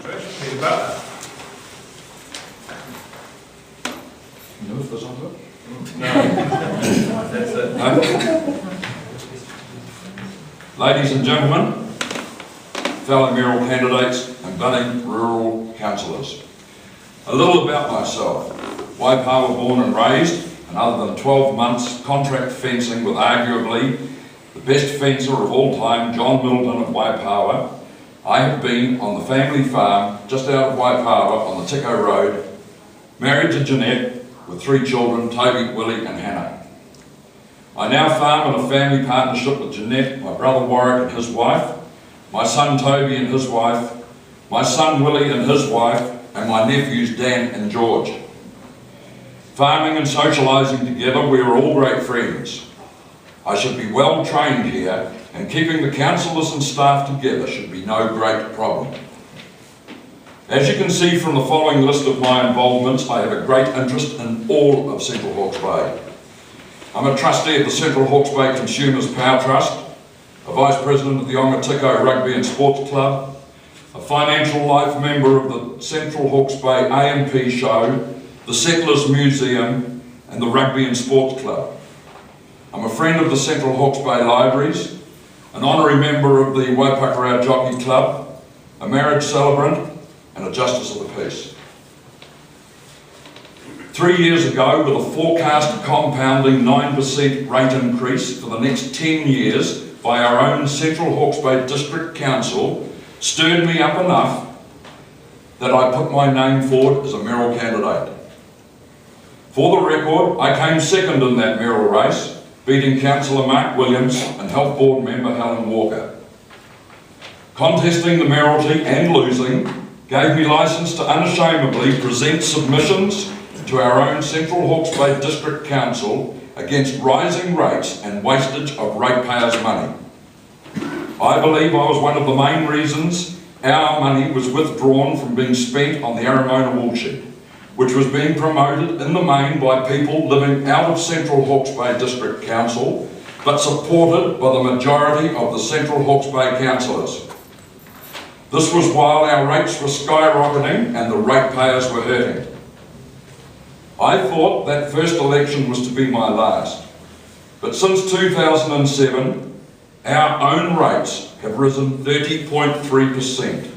First, Peter Butler. You know if there's onto it? No. That's it. No? Ladies and gentlemen, fellow mayoral candidates and budding rural councillors. A little about myself. Waipawa born and raised, and other than 12 months contract fencing with arguably the best fencer of all time, John Middleton of Waipawa, I have been on the family farm just out of Waipawa on the Tico Road, married to Jeanette with 3 children, Toby, Willie and Hannah. I now farm in a family partnership with Jeanette, my brother Warwick and his wife, my son Toby and his wife, my son Willie and his wife, and my nephews Dan and George. Farming and socialising together, we are all great friends. I should be well trained here, and keeping the councillors and staff together should be no great problem. As you can see from the following list of my involvements, I have a great interest in all of Central Hawke's Bay. I'm a trustee of the Central Hawke's Bay Consumers Power Trust, a vice president of the Ongatiko Rugby and Sports Club, a financial life member of the Central Hawke's Bay A&P Show, the Settlers Museum and the Rugby and Sports Club. I'm a friend of the Central Hawke's Bay Libraries, an honorary member of the Waipakarau Jockey Club, a marriage celebrant and a Justice of the Peace. 3 years ago, with a forecast compounding 9% rate increase for the next 10 years by our own Central Hawke's Bay District Council, stirred me up enough that I put my name forward as a mayoral candidate. For the record, I came second in that mayoral race, beating Councillor Mark Williams and Health Board member Helen Walker. Contesting the mayoralty and losing gave me licence to unashamedly present submissions to our own Central Hawke's Bay District Council against rising rates and wastage of ratepayers' money. I believe I was one of the main reasons our money was withdrawn from being spent on the Aramona woolshed, which was being promoted in the main by people living out of Central Hawke's Bay District Council, but supported by the majority of the Central Hawke's Bay councillors. This was while our rates were skyrocketing and the ratepayers were hurting. I thought that first election was to be my last, but since 2007, our own rates have risen 30.3%.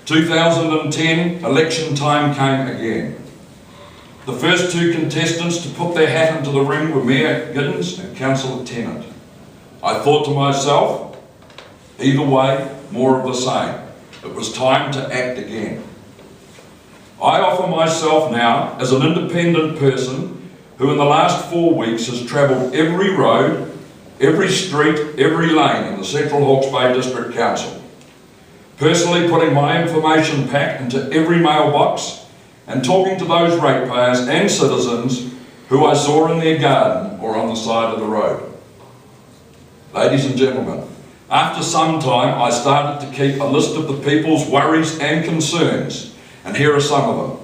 2010, election time came again. The first 2 contestants to put their hat into the ring were Mayor Giddens and Councillor Tennant. I thought to myself, either way, more of the same. It was time to act again. I offer myself now as an independent person who in the last 4 weeks has travelled every road, every street, every lane in the Central Hawke's Bay District Council, personally putting my information pack into every mailbox and talking to those ratepayers and citizens who I saw in their garden or on the side of the road. Ladies and gentlemen, after some time I started to keep a list of the people's worries and concerns, and here are some of them.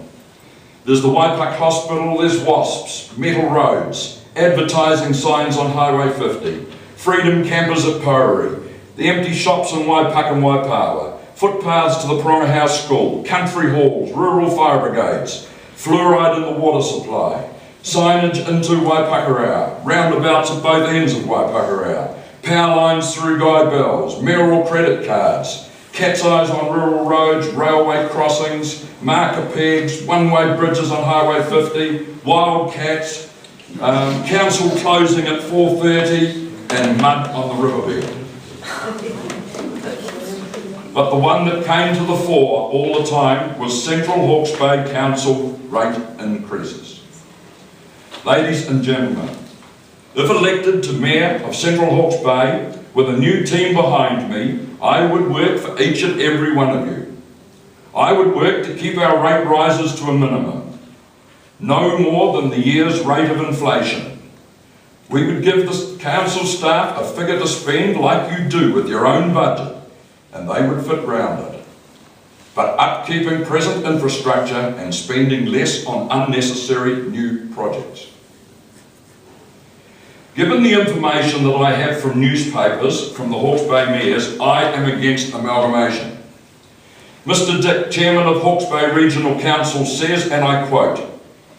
There's the Waipak Hospital, there's wasps, metal roads, advertising signs on Highway 50, freedom campers at Porori, the empty shops in Waipak and Waipawa, footpaths to the Pronga House School, country halls, rural fire brigades, fluoride in the water supply, signage into Waipakarau, roundabouts at both ends of Waipakarau, power lines through Guy Bells, mayoral credit cards, cat's eyes on rural roads, railway crossings, marker pegs, one-way bridges on Highway 50, wildcats, council closing at 4:30 and mud on the riverbed. But the one that came to the fore all the time was Central Hawke's Bay Council rate increases. Ladies and gentlemen, if elected to Mayor of Central Hawke's Bay with a new team behind me, I would work for each and every one of you. I would work to keep our rate rises to a minimum, no more than the year's rate of inflation. We would give the council staff a figure to spend like you do with your own budget, and they would fit round it. But upkeeping present infrastructure and spending less on unnecessary new projects. Given the information that I have from newspapers from the Hawke's Bay mayors, I am against amalgamation. Mr Dick, Chairman of Hawke's Bay Regional Council, says, and I quote,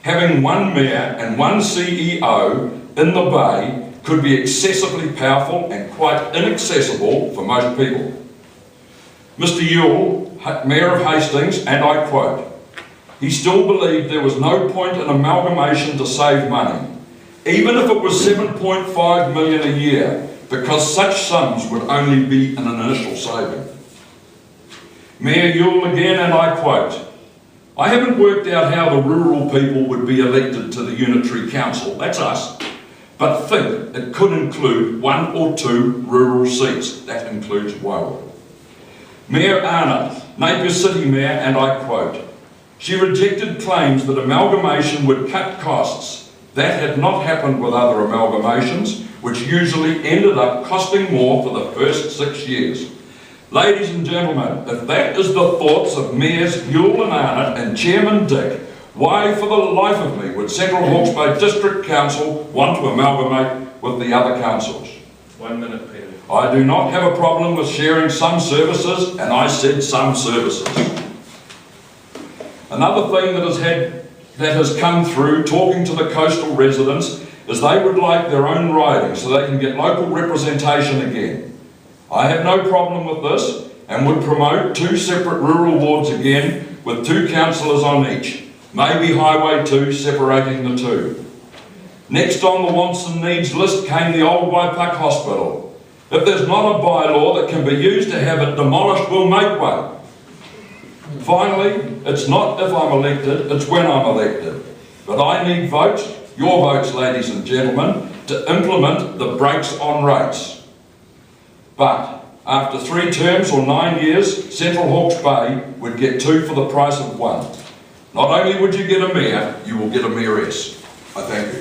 "Having one mayor and one CEO in the Bay could be excessively powerful and quite inaccessible for most people." Mr Ewell, Mayor of Hastings, and I quote, "He still believed there was no point in amalgamation to save money, even if it was 7.5 million a year, because such sums would only be an initial saving." Mayor Ewell again, and I quote, "I haven't worked out how the rural people would be elected to the Unitary Council," that's us, "but think it could include 1 or 2 rural seats," that includes Mayoral. Mayor Arnott, Napier City Mayor, and I quote, "She rejected claims that amalgamation would cut costs. That had not happened with other amalgamations, which usually ended up costing more for the first 6 years." Ladies and gentlemen, if that is the thoughts of Mayors Ewell and Arnott and Chairman Dick, why for the life of me would Central Hawke's Bay District Council want to amalgamate with the other councils? 1 minute, Peter. I do not have a problem with sharing some services, and I said some services. Another thing that has come through talking to the coastal residents is they would like their own riding so they can get local representation again. I have no problem with this and would promote 2 separate rural wards again with 2 councillors on each, maybe Highway 2 separating the 2. Next on the wants and needs list came the old Waipuck Hospital. If there's not a bylaw that can be used to have it demolished, we'll make one. Finally, it's not if I'm elected, it's when I'm elected. But I need votes, your votes, ladies and gentlemen, to implement the brakes on rates. But after 3 terms or 9 years, Central Hawke's Bay would get 2 for the price of 1. Not only would you get a mayor, you will get a mayoress. I thank you.